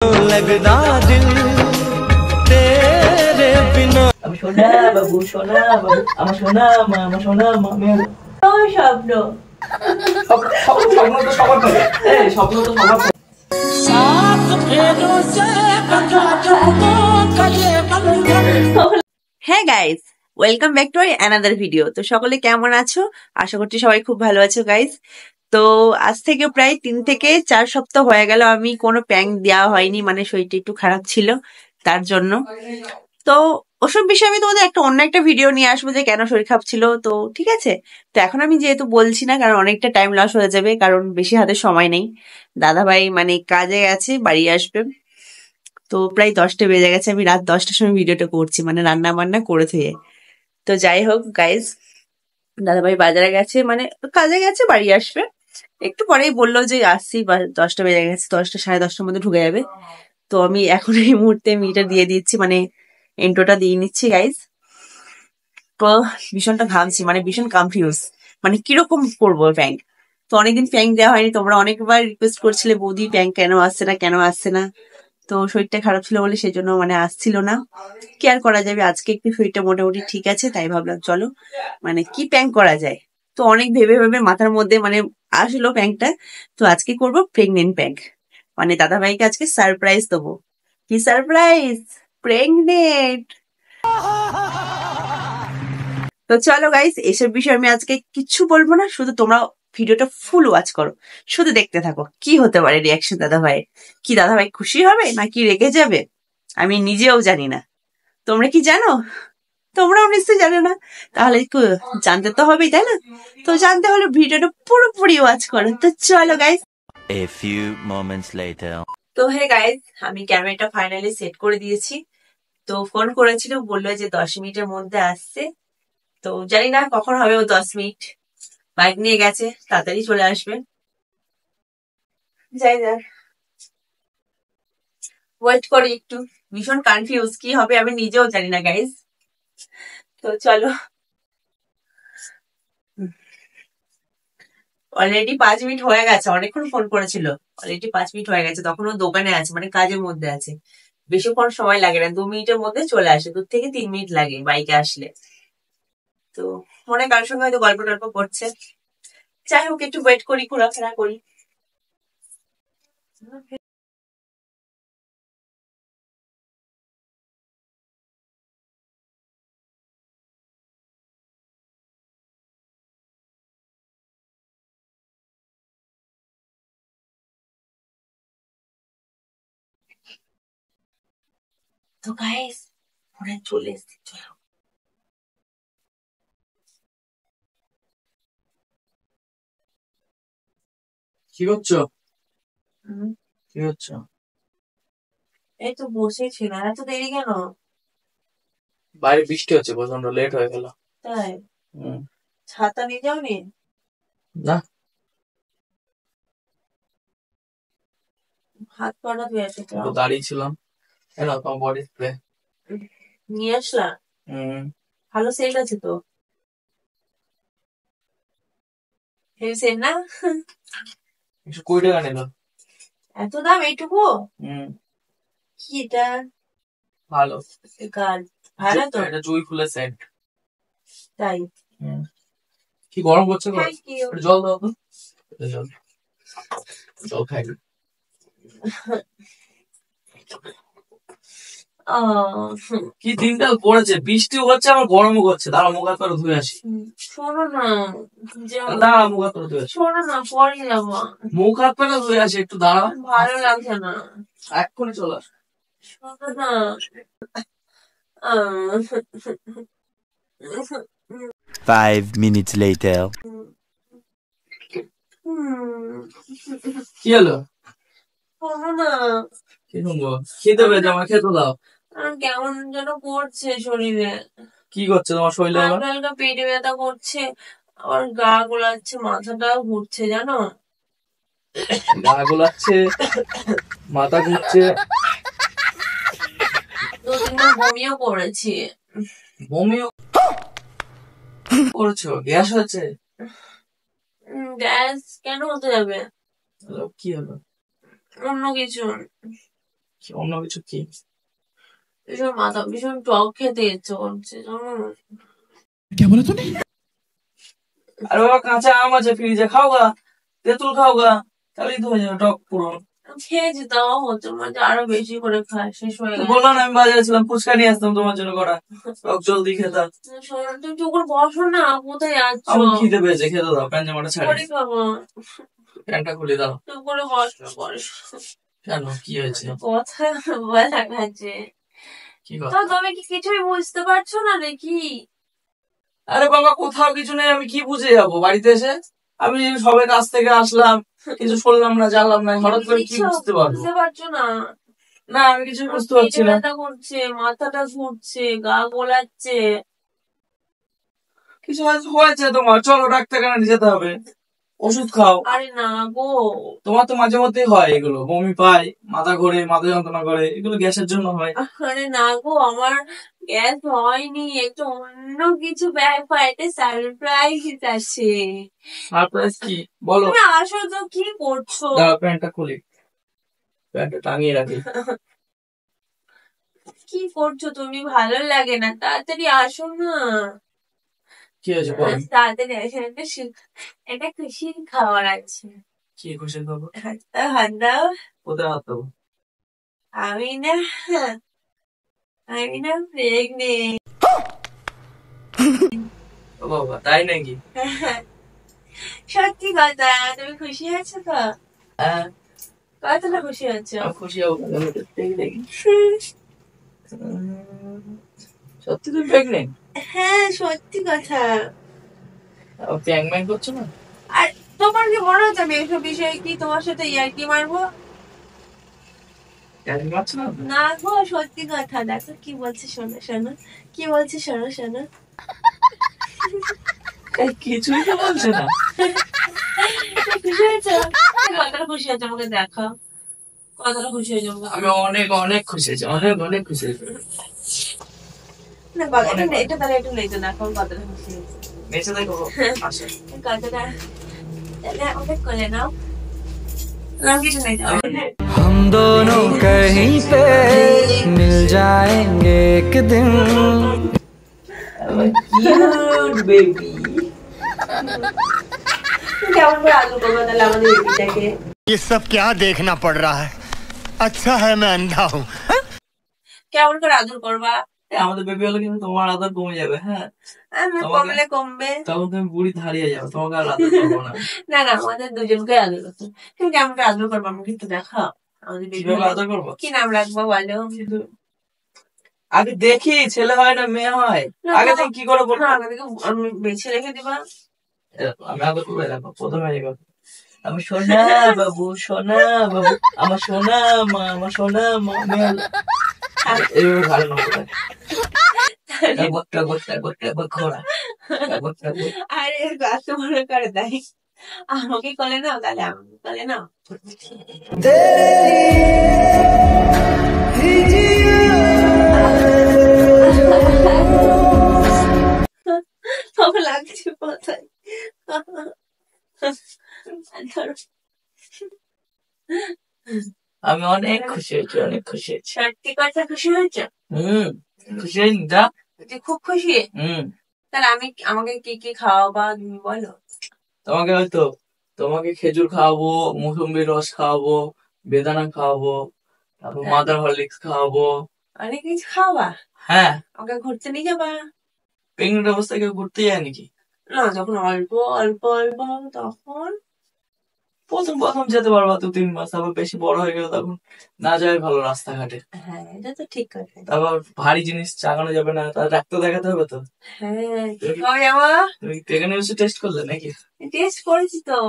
लगदा दिल तेरे बिना সোনা বাবু আমার সোনা মা আমার সোনা মা স্বপ্ন স্বপ্ন তো সবার থাকে স্বপ্ন তো সবার থাকে হ্যাঁ guys, welcome back to another video. তো সকলে কেমন আছো? আশা করছি সবাই খুব ভালো আছো গাইজ। তো আজ থেকে প্রায় 3 থেকে 4 সপ্তাহ হয়ে গেল আমি কোনো প্যাঙ্ক দেওয়া হয়নি, মানে শরীরটা একটু খারাপ ছিল তার জন্য। তো ওসব বিষয়ে আমি তোমাদের অন্য একটা ভিডিও নিয়ে আসবো যে কেন শরীর খারাপ ছিল। তো ঠিক আছে, তো এখন আমি যেহেতু বলছি না, কারণ অনেকটা টাইম লস হয়ে যাবে, কারণ বেশি হাতে সময় নেই। দাদা ভাই মানে কাজে গেছে, বাড়ি আসবে। তো প্রায় 10টা বেজে গেছে, আমি রাত 10টার সময় ভিডিওটা করছি, মানে রান্না বান্না করে থুয়ে। তো যাই হোক গাইজ, দাদাভাই বাজারে গেছে, মানে কাজে গেছে, বাড়ি আসবে একটু পরেই। বললো যে আসছি, 10টা বেজে গেছে, 10টা সাড়ে 10টার মধ্যে ঢুকে যাবে। তো আমি এখন এই মুহূর্তে মিটা দিয়ে দিচ্ছি, মানে ইন্ট্রোটা দিয়ে নিচ্ছি গাইজ। তো ভীষণটা ভাবছি, মানে ভীষণ কনফিউজ, মানে কিরকম করবো প্যাঙ্ক। তো অনেকদিন প্যাঙ্ক দেওয়া হয়নি, তোমরা অনেকবার রিকোয়েস্ট করছিলে বৌদি প্যাঙ্ক কেন আসছে না কেন আসছে না। তো শরীরটা খারাপ ছিল বলে সেই জন্য মানে আসছিল না। কি আর করা যাবে, আজকে একটু শরীরটা মোটামুটি ঠিক আছে, তাই ভাবলাম চলো মানে কি প্যাঙ্ক করা যায়। তো অনেক ভেবে ভেবে মাথার মধ্যে মানে আসলো প্যাঙ্কটা। তো আজকে করব প্রেগনেন্ট প্যাঙ্ক, মানে দাদা ভাইকে আজকে সারপ্রাইজ দেবো। কি সারপ্রাইজ? প্রেগনেন্ট। তো চলো গাইস, এসব বিষয়ে আমি আজকে কিচ্ছু বলবো না, শুধু তোমরা ভিডিওটা ফুল ওয়াচ করো, শুধু দেখতে থাকো কি হতে পারে রিয়াকশন দাদা ভাইয়ের। কি দাদা ভাই খুশি হবে নাকি রেগে যাবে আমি নিজেও জানি না। তোমরা কি জানো? তোমরাও নিশ্চয়ই জানো না, তাহলে জানতে তো হবেই, তাই না? তো জানতে হলে ভিডিওটা পুরোপুরি ওয়াচ করো। তো চলো guys. A few moments later. তো হে গাইস, আমি ক্যামেরাটা ফাইনালি সেট করে দিয়েছি। তো ফোন করেছিল, বললো যে 10 মিনিটের মধ্যে আসছে। তো জানি না কখন হবে ও 10 মিনিট। বাইক নিয়ে গেছে, তাড়াতাড়ি চলে আসবে। যাই যাক, ওয়েট করি একটু। ভীষণ কনফিউজ, কি হবে আমি নিজেও জানি না গাইজ। তো চলো, অলরেডি 5 মিনিট হয়ে গেছে, অনেকক্ষণ ফোন করেছিল। অলরেডি 5 মিনিট হয়ে গেছে, তখন ও দোকানে আছে, মানে কাজের মধ্যে আছে। বেশিক্ষণ সময় লাগে না, 2 মিনিটের মধ্যে চলে আসে, 2 থেকে 3 মিনিট লাগে বাইকে আসলে। তো মনে কার সঙ্গে হয়তো গল্প টল্প করছে। যাই হোক, একটু ওয়েট করি, ঘোরাফেরা করি। তো গাইস, মনে হয় চলে এসছি, চলো। কি করছো? হুম, কি করছো? এই তো বসেছিলাম, এত দেরি কেন? বাইরে বৃষ্টি হচ্ছে, প্রচন্ড লেট হয়ে গেল। তাই? হুম। ছাতা নিয়ে যাওনি? না, হাত পাটা ধুয়ে আসতে একটু দাঁড়িয়ে ছিলাম। এলো তোমার বডি স্প্রে। নিয়ে আসলাম। হুম। ভালো সেল আছে তো, হেভি সেল না? 120 টাকা নিল। এত দাম এইটুকু? হুম। কি এটা? ভালো। গার্ড ভালো তো? এটা জুঁই ফুলের সেন্ট। তাই? হুম। কি গরম করছে গো? Thank you. একটু জল দাও তো। জল, জল খাই। কি দিনকাল পড়েছে, বৃষ্টিও হচ্ছে আবার গরমও করছে। দাঁড়া মুখ হাত পা ধুয়ে আসি। শোনো না, দাঁড়া মুখ হাত পা ধুয়ে আসি। শোনো না, পরে যাবো। মুখ হাত পা ধুয়ে আসি, একটু দাঁড়া। ভালো লাগছে না, এক্ষুনি চলে আস। শোনো না। 5 minutes later. কি হলো? শোনো না, কি শুনবো? খেতে পেয়েছে, আমার খেতে দাও। কেমন যেন করছে শরীরে, কি করছে তোমার শরীরে? হালকা হালকা পেটে ব্যথা করছে, আবার গা গোলাচ্ছে, মাথাটাও ঘুরছে জানো। গা গোলাচ্ছে, মাথা ঘুরছে, 2-3 বার বমিও করেছি। বমিও করছো? গ্যাস হয়েছে? গ্যাস কেন হতে যাবে? কি হলো? অন্য কিছু। অন্য কিছু কি? ভীষণ মাথা ভীষণ টক খেতে ইচ্ছে করছে জানো? আরে বাবা, কাঁচা আম আছে ফ্রিজে, খাও গা। তেঁতুল খাও গা, তাহলেই তো হয়ে যাবে টক পুরো। খেয়েছি তাও হচ্ছে মানে আরো বেশি করে খায়, শেষ হয়ে গেছে। বললাম না আমি বাজারে ছিলাম, ফুচকা নিয়ে আসতাম তোমার জন্য করা, টক জলদি খেতাম। শোনো, তুমি চুপ করে বসো না, কোথায় যাচ্ছ? আমার খিদে পেয়েছে, খেতে দাও। প্যান্ট জামাটা ছাড়ি, করে খাবো। প্যান্টটা খুলে দাও। চুপ করে বসো। কেন, কি হয়েছে? কথা বলা আছে। কি কথা? তো তুমি কি কিছুই বুঝতে পারছো না নাকি? আরে বাবা, কোথাও কিছু নেই, আমি কি বুঝে যাবো বাড়িতে এসে? আমি সবে কাজ থেকে আসলাম, কিছু শুনলাম না, জানলাম না, হঠাৎ করে কি বুঝতে পারবো? বুঝতে পারছো না? না, আমি কিছু বুঝতে পারছি না। ব্যথা করছে, মাথাটা ঘুরছে, গা গোলাচ্ছে। কিছু হয়েছে তোমার, চলো ডাক্তারখানা যেতে হবে, ওষুধ খাও। আরে না গো, তোমার তো মাঝে মধ্যেই হয় এগুলো, বমি পায়, মাথা ঘোরে, মাথা যন্ত্রণা করে, এগুলো গ্যাসের জন্য হয়। আরে না গো, আমার গ্যাস হয়নি, একটু অন্য কিছু ব্যাপার, একটা সারপ্রাইজ আছে। সারপ্রাইজ কি বলো? তুমি আসো তো, কি করছো? দাঁড়াও, প্যান্টটা খুলি, প্যান্টটা টাঙিয়ে রাখি। কি করছো তুমি? ভালো লাগে না, তাড়াতাড়ি আসো না। কি হয়েছে বলো? তাড়াতাড়ি আসো, একটা খুশির খাবার আছে। কি খুশি খবর? হাত দাও। কোথায় হাত দেবো? আমি না প্রেগনেন্ট। ও বাবা, তাই নাকি? সত্যি কথা, তুমি খুশি হয়েছো তো? হ্যাঁ, কতটা খুশি হচ্ছ? আমি খুশি হবো, আমি তো দেখি। সত্যি তুমি প্রেগনেন্ট? হ্যাঁ, সত্যি কথা। প্যাং ম্যাং করছো না? আর তোমার কি মনে হচ্ছে আমি এইসব বিষয়ে কি তোমার সাথে ইয়ার্কি মারবো? প্যাং মারছো না? না গো, সত্যি কথা। দেখো কি বলছে, শোনো কি বলছে, শোনো। কিছুই তো বলছে না। খুশি হয়েছো? কতটা খুশি হয়েছে আমাকে দেখো, কতটা খুশি হয়েছে আমাকে। আমি অনেক অনেক খুশি হয়েছি, অনেক খুশি হয়েছি। না এটা তাহলে একটু লেগে দেখো কতটা খুশি হয়েছে। নেচে দেখো, আসে। কতটা, তাহলে আমাকে কোলে নাও। নাম কিছু নেই। हम दोनों कहीं पे मिल जाएंगे एक दिन। Cute baby. কেমন করে আদর করবো তাহলে আমাদের বেবিটাকে? ये सब क्या देखना पड़ रहा है? अच्छा है मैं अंधा हूँ। কেমন করে আদর করবা? আমাদের বেবি হলে কিন্তু তোমার আদর কমে যাবে। হ্যাঁ, কমলে কমবে, তখন তুমি বুড়ি হারিয়ে যাবে, তোমাকে আর আদর করবো না। না আমাদের দুজনকে আদর করতে। তুমি কেমন করে আদর করবো আমাকে একটু দেখাও। আমাদের কিভাবে আদর করবো? কি নাম রাখবো বলো? আগে দেখি ছেলে হয় না মেয়ে হয়, আগে থেকে কি করে বলবো? আগে থেকে আমি বেছে রেখে দিবা। আমি আদর করবো, দেখো প্রথমে আমি সোনা বাবু, আমার সোনা মা, আমার সোনা মা। এইভাবে ভালো না ঘোরা। আরে গাছ মনে করে দেয়, আমাকে কলে নাও, তাহলে আমাকে কলে নাও। লাগছে কোথায়? আমি অনেক খুশি হয়েছি, অনেক খুশি হয়েছি। সত্যি কথা খুশি হয়েছে? খুশি হয়নি যা? খুব খুশি। তাহলে আমাকে কি খাওয়াবা তুমি বলো? তোমাকে খেজুর খাওয়াবো, মৌসুম্বির রস খাওয়াবো, বেদানা খাওয়াবো, তারপর মাদার হরলিক্স খাওয়াবো। অনেক কিছু খাওয়া? হ্যাঁ। আমাকে ঘুরতে নিয়ে যাবা? প্রেগনেন্ট অবস্থায় কেউ ঘুরতে যায় নাকি? না, যখন অল্প হবে তখন। প্রথম যেতে পারবা 2-3 মাস, তারপর বেশি বড় হয়ে গেলে তখন না যায় ভালো রাস্তাঘাটে। হ্যাঁ, এটা তো ঠিক কথা। তারপর ভারী জিনিস চাগানো যাবে না, তার ডাক্তার দেখাতে হবে তো। হ্যাঁ, কবে যাবো? তুমি প্রেগনেন্সি টেস্ট করলে নাকি? টেস্ট করেছি তো।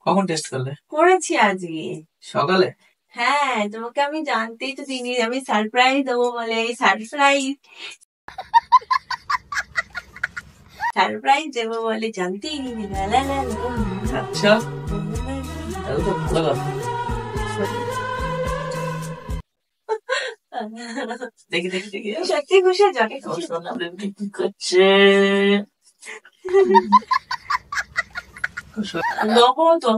কখন টেস্ট করলে? করেছি আজকে সকালে। হ্যাঁ, তোমাকে আমি জানতেই তো দিইনি, আমি সারপ্রাইজ দেবো বলে। সারপ্রাইজ দেবো বলে জানতেই নি। আচ্ছা, তাহলে তো ভালো কথা। দেখি সত্যি খুশি যাকে কি করছে? দেখো তো,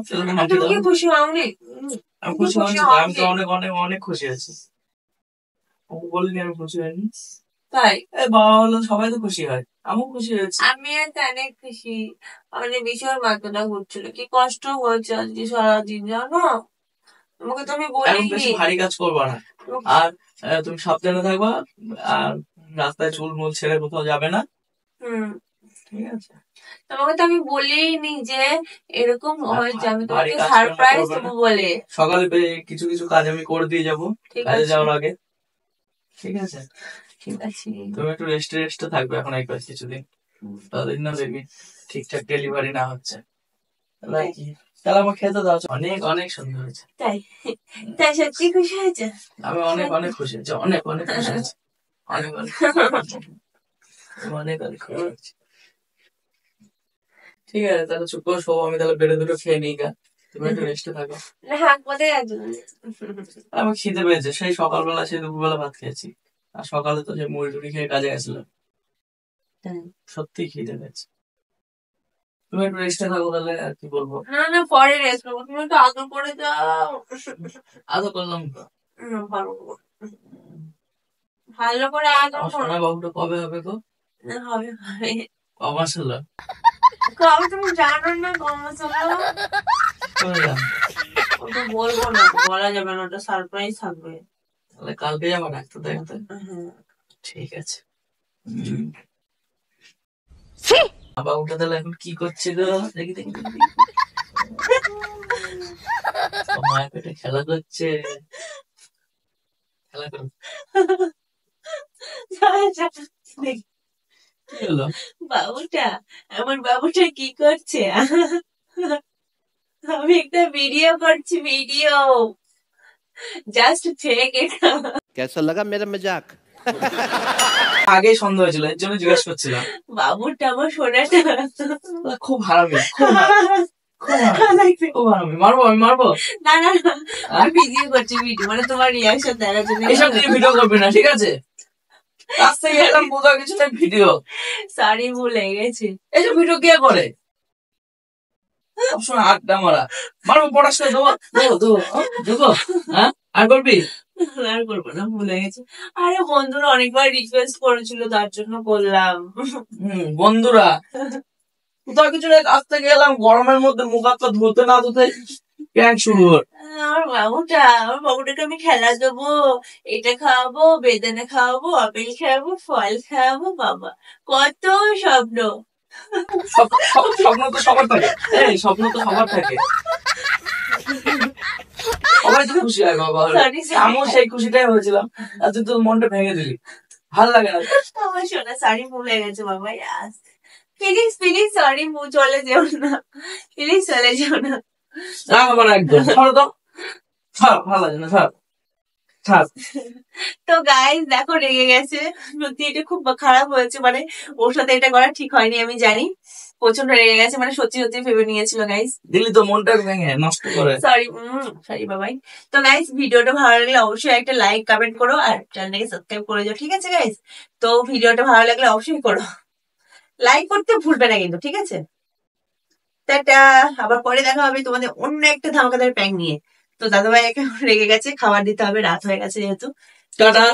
তুমি কি খুশি হওনি? আমি তুমি খুশি খুশি হয়েছি, হও আমি তো যে? অনেক অনেক অনেক খুশি আছি। আমি বলিনি আমি খুশি হয়নি। তাই এই বাবা হলো সবাই তো খুশি হয়, আমিও খুশি হয়েছি। আমি তো অনেক খুশি। মানে ভীষণ মাথাটা ঘুরছিল, কি কষ্ট হয়েছে আজকে সারাদিন জানো। তোমাকে তো আমি এখন বেশি বলিনি। ভারী কাজ করবা না, আর তুমি সাবধানে থাকবা, আর রাস্তায় চুল মুল ছেড়ে কোথাও যাবে না, হুম, ঠিক আছে? তোমাকে তো আমি বলিনি যে এরকম আর হয়েছে, আমি ভারী তোমাকে কাজ কাম সারপ্রাইজ করবে না। দেবো বলে। সকালে কিছু কিছু কাজ আমি করে দিয়ে যাবো ঠিক কাজে আছে, যাওয়ার আগে, ঠিক আছে? ঠিক আছে। তুমি একটু রেস্টে থাকবে এখন এই কয়েক কিছুদিন, ততদিন না দেখবি ঠিকঠাক ডেলিভারি না হচ্ছে নাকি। তাহলে আমার খেতে দাও, অনেক অনেক সুন্দর হয়েছে। তাই তাই সত্যি খুশি হয়েছে? আমি অনেক অনেক খুশি হয়েছি, অনেক অনেক খুশি হয়েছি, অনেক অনেক অনেক অনেক খুশি হয়েছি। ঠিক আছে, তাহলে চুপ করে শো, আমি তাহলে বেড়ে দুটো খেয়ে নিই গা, তুমি একটু রেস্টে থাকো। না, হাত কোথায় একজন। আমার খিদে পেয়েছে, সেই সকালবেলা সেই দুপুরবেলা ভাত খেয়েছি, আর সকালে তো যে মুড়ি টুড়ি খেয়ে কাজে গেছিলাম, সত্যি খিদে পেয়েছে। তুমি একটু রেস্টে থাকো তাহলে, আর কি বলবো। না না, পরে রেস্ট করবো, তুমি একটু আদর করে যাও। আদর করলাম তো, ভালো ভালো করে আদর আমার করো। সোনা বাবুটা কবে হবে গো? না, হবে হবে। কমাস হলো? কবে তুমি জানো না কবে চলো? কবে যাবো? ওটা বলবো না, বলা যাবে না, ওটা সারপ্রাইজ থাকবে। তাহলে কালকে যাবো ডাক্তার দেখাতে? হ্যাঁ। ঠিক আছে। বাবুটা তাহলে এখন কি করছে গো? দেখি দেখি দেখি। ও মায়ের পেটে খেলা করছে, খেলা করো। কি হলো? বাবুটা, আমার বাবুটা কি করছে? আমি একটা ভিডিও করছি, ভিডিও, জাস্ট চেক এটা। कैसा लगा मेरा मजाक? আগেই সন্দেহ হয়েছিল, এর জন্য জিজ্ঞেস করছিলাম। বাবুটা আমার সোনাটা খুব হারামি, খুব হারামি, খুব হারামি। মারবো, আমি মারবো। না না না, আমি ভিডিও করছি, ভিডিও মানে তোমার রিয়াকশন দেখার জন্য। এসব নিয়ে ভিডিও করবে না, ঠিক আছে? কাছ থেকে এলাম কোথাও কিছু না, ভিডিও। সরি, ভুলে গেছি। এইসব ভিডিও কে করে? সবসময় আড্ডা মারা। মারবো, পড়াশোনা দেবো দেবো দেবো দেবো, হ্যাঁ? আর করবি? আর করবো না, ভুলে গেছি। আরে বন্ধুরা অনেকবার রিকোয়েস্ট করেছিল, তার জন্য করলাম। বন্ধুরা কোথাও কিছু নেই, কাছ থেকে এলাম, গরমের মধ্যে মুখ হাত পা ধুতে না ধুতে ক্যাং শুরু হয়। আমার বাবুটাকে আমি খেলা দেবো, এটা খাওয়াবো, বেদানা খাওয়াবো, আপেল খাওয়াবো, ফল খাওয়াবো, বাবা কত স্বপ্ন। স্বপ্ন তো সবার থাকে, এই স্বপ্ন তো সবার থাকে, সবাই তো খুশি হয় বাবা হলে। Sorry, sorry. আমিও সেই খুশিটাই হয়েছিলাম, আর তুই তোর মনটা ভেঙে দিলি, ভাল লাগে না। আমার সোনা, সরি ভুলে গেছে বাবা। প্লিজ প্লিজ, সরি, চলে যেও না, প্লিজ চলে যেও না। না বাবা না, একদম ছাড়ো তো, ছাড়, ভালো লাগে না, ছাড় ছাড়। তো গাইস দেখো, রেগে গেছে, সত্যি এটা খুব খারাপ হয়েছে, মানে ওর সাথে এটা করা ঠিক হয়নি, আমি জানি। প্রচন্ড রেগে গেছে, মানে সত্যি সত্যি ভেবে নিয়েছিল গাইস। দিলি তো মনটা ভেঙে নষ্ট করে। সরি, সরি বাবাই। তো গাইস, ভিডিওটা ভালো লাগলে অবশ্যই একটা লাইক কমেন্ট করো, আর চ্যানেলটাকে সাবস্ক্রাইব করে যাও, ঠিক আছে গাইস? তো ভিডিওটা ভালো লাগলে অবশ্যই করো, লাইক করতে ভুলবে না কিন্তু, ঠিক আছে? টাটা, আবার পরে দেখা হবে তোমাদের অন্য একটা ধামাকাদার প্যাং নিয়ে। তো দাদাভাই এখন রেগে গেছে, খাবার দিতে হবে, রাত হয়ে গেছে যেহেতু। টাটা।